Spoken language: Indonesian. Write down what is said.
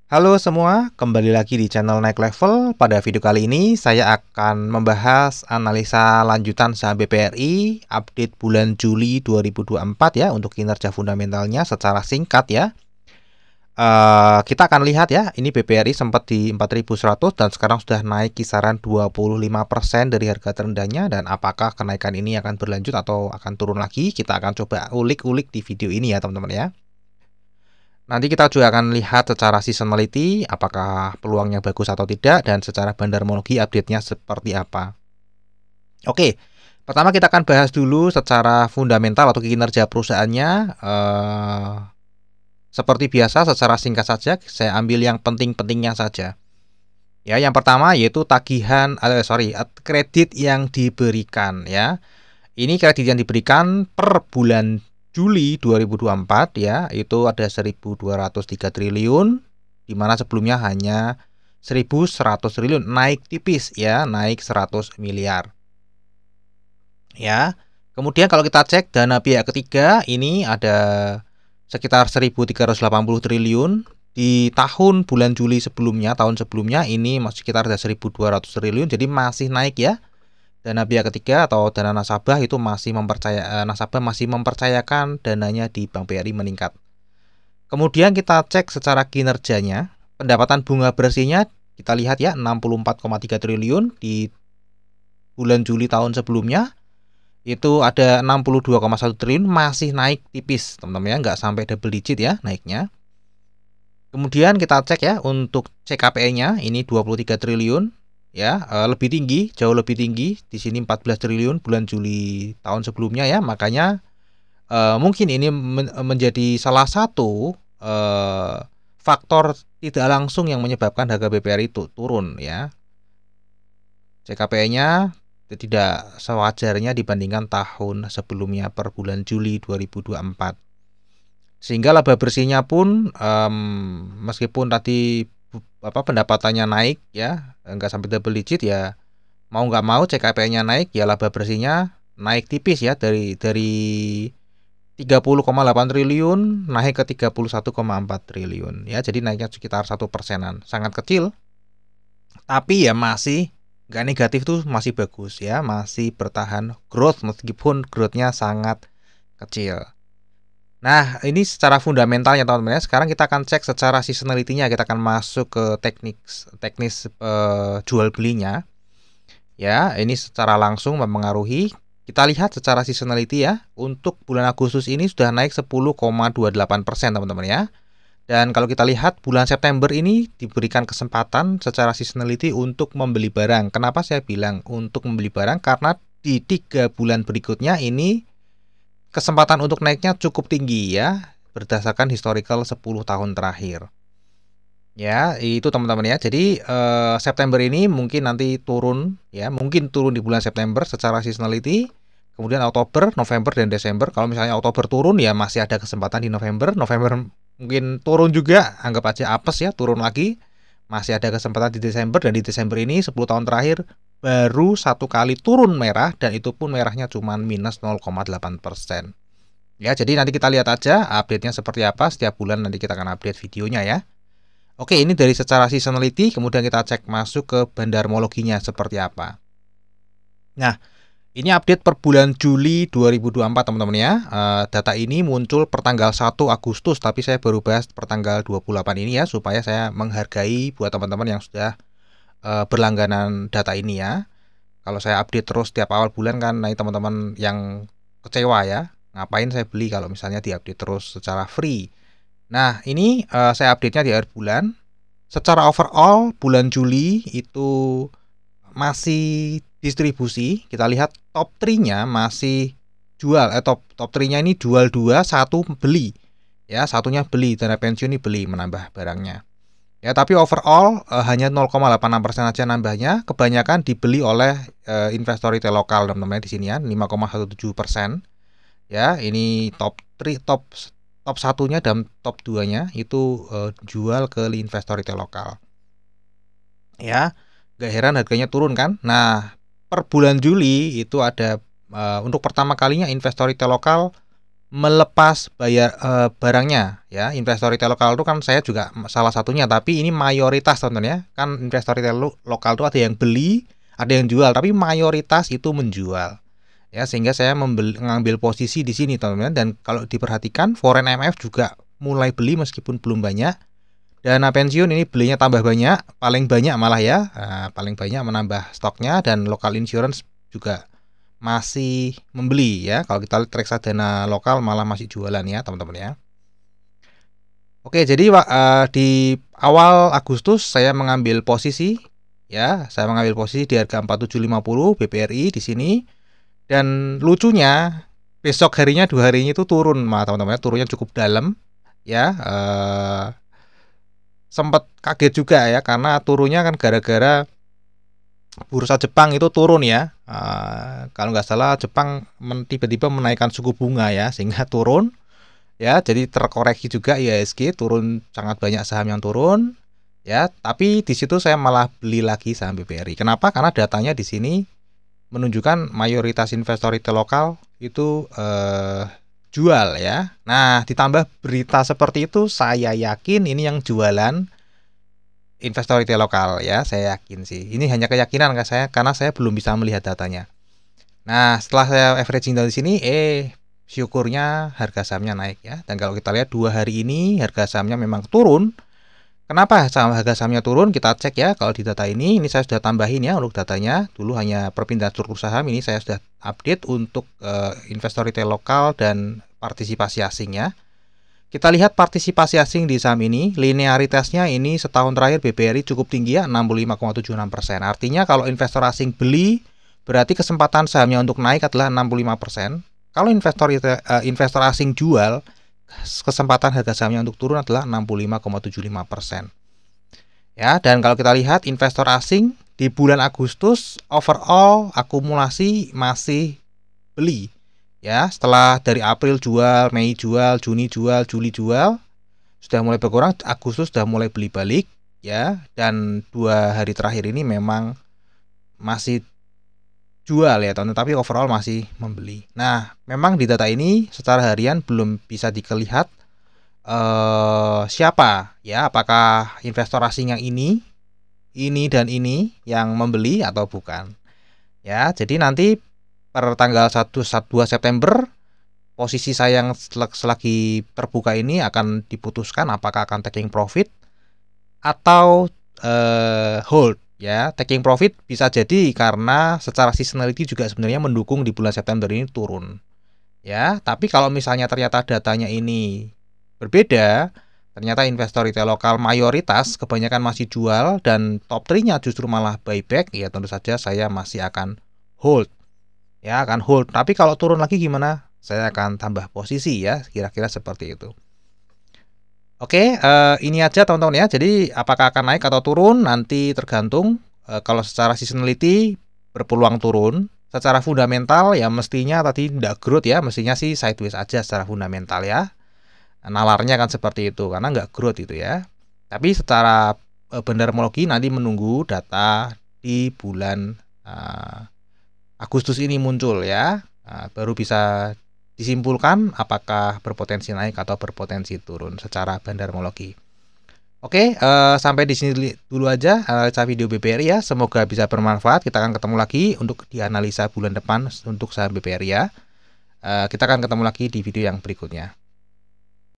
Halo semua, kembali lagi di channel Naik Level. Pada video kali ini saya akan membahas analisa lanjutan saham BPRI update bulan Juli 2024 ya untuk kinerja fundamentalnya secara singkat ya. Kita akan lihat ya, ini BPRI sempat di 4.100 dan sekarang sudah naik kisaran 25% dari harga terendahnya, dan apakah kenaikan ini akan berlanjut atau akan turun lagi? Kita akan coba ulik-ulik di video ini ya teman-teman ya. Nanti kita juga akan lihat secara seasonality apakah peluangnya bagus atau tidak, dan secara bandarmologi update-nya seperti apa. Oke, pertama kita akan bahas dulu secara fundamental atau kinerja perusahaannya. Seperti biasa secara singkat saja, saya ambil yang penting-pentingnya saja. Ya, yang pertama yaitu kredit yang diberikan ya. Ini kredit yang diberikan per bulan Juli 2024 ya, itu ada 1.203 triliun, di mana sebelumnya hanya 1.100 triliun, naik tipis ya, naik 100 miliar. Ya. Kemudian kalau kita cek dana pihak ketiga, ini ada sekitar 1.380 triliun. Di bulan Juli sebelumnya, tahun sebelumnya ini masih sekitar ada 1.200 triliun, jadi masih naik ya. Dana pihak ketiga atau dana nasabah itu nasabah masih mempercayakan dananya di Bank BRI meningkat. Kemudian kita cek secara kinerjanya, pendapatan bunga bersihnya kita lihat ya 64,3 triliun di bulan Juli tahun sebelumnya. Itu ada 62,1 triliun, masih naik tipis teman-teman ya, nggak sampai double digit ya naiknya. Kemudian kita cek ya untuk CKPE-nya, ini 23 triliun. Ya, lebih tinggi, jauh lebih tinggi. Di sini 14 triliun bulan Juli tahun sebelumnya ya. Makanya mungkin ini menjadi salah satu faktor tidak langsung yang menyebabkan harga BPRI itu turun ya. CKPI-nya tidak sewajarnya dibandingkan tahun sebelumnya per bulan Juli 2024. Sehingga laba bersihnya pun meskipun tadi pendapatannya naik ya, enggak sampai double digit ya, mau nggak mau CKPI-nya naik ya, laba bersihnya naik tipis ya, dari 30,8 triliun naik ke 31,4 triliun ya, jadi naiknya sekitar 1%-an, sangat kecil, tapi ya masih nggak negatif tuh, masih bagus ya, masih bertahan growth meskipun growth-nya sangat kecil. Nah, ini secara fundamentalnya teman-teman ya. Sekarang kita akan cek secara seasonality-nya. Kita akan masuk ke teknis jual belinya. Ya, ini secara langsung mempengaruhi. Kita lihat secara seasonality ya. Untuk bulan Agustus ini sudah naik 10,28% teman-teman ya. Dan kalau kita lihat bulan September ini diberikan kesempatan secara seasonality untuk membeli barang. Kenapa saya bilang untuk membeli barang? Karena di 3 bulan berikutnya ini kesempatan untuk naiknya cukup tinggi ya, berdasarkan historical 10 tahun terakhir. Ya, itu teman-teman ya. Jadi September ini mungkin nanti turun ya, mungkin turun di bulan September secara seasonality. Kemudian Oktober, November, dan Desember. Kalau misalnya Oktober turun ya masih ada kesempatan di November. November mungkin turun juga, anggap aja apes ya, turun lagi. Masih ada kesempatan di Desember, dan di Desember ini 10 tahun terakhir baru satu kali turun merah, dan itu pun merahnya cuma minus 0,8%. Ya, jadi nanti kita lihat aja update-nya seperti apa. Setiap bulan nanti kita akan update videonya ya. Oke, ini dari secara seasonality, kemudian kita cek masuk ke bandarmologinya seperti apa. Nah, ini update per bulan Juli 2024 teman-teman ya. Data ini muncul per tanggal 1 Agustus, tapi saya baru bahas per tanggal 28 ini ya, supaya saya menghargai buat teman-teman yang sudah berlangganan data ini ya. Kalau saya update terus tiap awal bulan kan, nah teman-teman yang kecewa ya. Ngapain saya beli kalau misalnya diupdate terus secara free. Nah, ini saya update-nya di akhir bulan. Secara overall bulan Juli itu masih distribusi. Kita lihat top 3-nya masih jual, top 3-nya ini jual 2, 1 beli. Ya, satunya beli, dana pensiun ini beli, menambah barangnya. Ya, tapi overall hanya 0,86% aja nambahnya. Kebanyakan dibeli oleh investor retail lokal teman-teman di sini ya, 5,17%. Ya, ini top 1-nya dan top 2-nya itu jual ke investor retail lokal. Ya, gak heran harganya turun kan. Nah, per bulan Juli itu ada untuk pertama kalinya investor retail lokal melepas bayar barangnya ya. Investor retail lokal itu kan saya juga salah satunya, tapi ini mayoritas teman-teman ya. Kan investor retail lokal itu ada yang beli, ada yang jual, tapi mayoritas itu menjual. Ya, sehingga saya mengambil posisi di sini teman-teman, dan kalau diperhatikan foreign MF juga mulai beli meskipun belum banyak. Dana pensiun ini belinya tambah banyak, paling banyak malah ya, paling banyak menambah stoknya, dan local insurance juga masih membeli ya. Kalau kita lihat reksadana lokal malah masih jualan ya teman-teman ya. Oke, jadi di awal Agustus saya mengambil posisi ya, saya mengambil posisi di harga 4750 BPRI di sini. Dan lucunya besok harinya 2 harinya itu turun malah teman-teman, turunnya cukup dalam ya. Sempat kaget juga ya, karena turunnya kan gara-gara bursa Jepang itu turun ya. Kalau nggak salah Jepang tiba-tiba menaikkan suku bunga ya, sehingga turun ya. Jadi terkoreksi juga IHSG, turun, sangat banyak saham yang turun ya. Tapi di situ saya malah beli lagi saham BPRI. Kenapa? Karena datanya di sini menunjukkan mayoritas investor retail lokal itu jual ya. Nah, ditambah berita seperti itu, saya yakin ini yang jualan investor retail lokal ya, saya yakin sih. Ini hanya keyakinan saya, karena saya belum bisa melihat datanya. Nah, setelah saya averaging dari sini, syukurnya harga sahamnya naik ya. Dan kalau kita lihat 2 hari ini harga sahamnya memang turun. Kenapa harga sahamnya turun? Kita cek ya. Kalau di data ini saya sudah tambahin ya untuk datanya. Dulu hanya perpindahan struktur saham, ini saya sudah update untuk investor retail lokal dan partisipasi asing ya. Kita lihat partisipasi asing di saham ini, linearitasnya ini setahun terakhir BBRI cukup tinggi ya, 65,76%. Artinya kalau investor asing beli, berarti kesempatan sahamnya untuk naik adalah 65%. Kalau investor asing jual, kesempatan harga sahamnya untuk turun adalah 65,75%. Ya, dan kalau kita lihat investor asing di bulan Agustus overall akumulasi masih beli. Ya, setelah dari April jual, Mei jual, Juni jual, Juli jual, sudah mulai berkurang. Agustus sudah mulai beli balik ya, dan 2 hari terakhir ini memang masih jual ya teman-teman, tapi overall masih membeli. Nah, memang di data ini secara harian belum bisa dilihat siapa ya, apakah investor asing yang ini dan ini yang membeli atau bukan. Ya, jadi nanti per tanggal 1 2 September posisi saya yang selagi terbuka ini akan diputuskan apakah akan taking profit atau hold ya. Taking profit bisa jadi karena secara seasonality juga sebenarnya mendukung di bulan September ini turun ya. Tapi kalau misalnya ternyata datanya ini berbeda, ternyata investor retail lokal mayoritas kebanyakan masih jual dan top 3-nya justru malah buyback, ya tentu saja saya masih akan hold. Ya, akan hold. Tapi kalau turun lagi gimana? Saya akan tambah posisi ya, kira-kira seperti itu. Oke, ini aja teman-teman ya. Jadi apakah akan naik atau turun nanti tergantung. Kalau secara seasonality berpeluang turun. Secara fundamental ya mestinya tadi tidak growth ya, mestinya sih sideways aja secara fundamental ya. Nalarnya kan seperti itu karena nggak growth itu ya. Tapi secara bendarmologi nanti menunggu data di bulan Agustus ini muncul ya, baru bisa disimpulkan apakah berpotensi naik atau berpotensi turun secara bendarmologi. Oke, sampai di sini dulu aja analisa video BPRI ya. Semoga bisa bermanfaat. Kita akan ketemu lagi untuk dianalisa bulan depan untuk saham BPRI ya. Kita akan ketemu lagi di video yang berikutnya.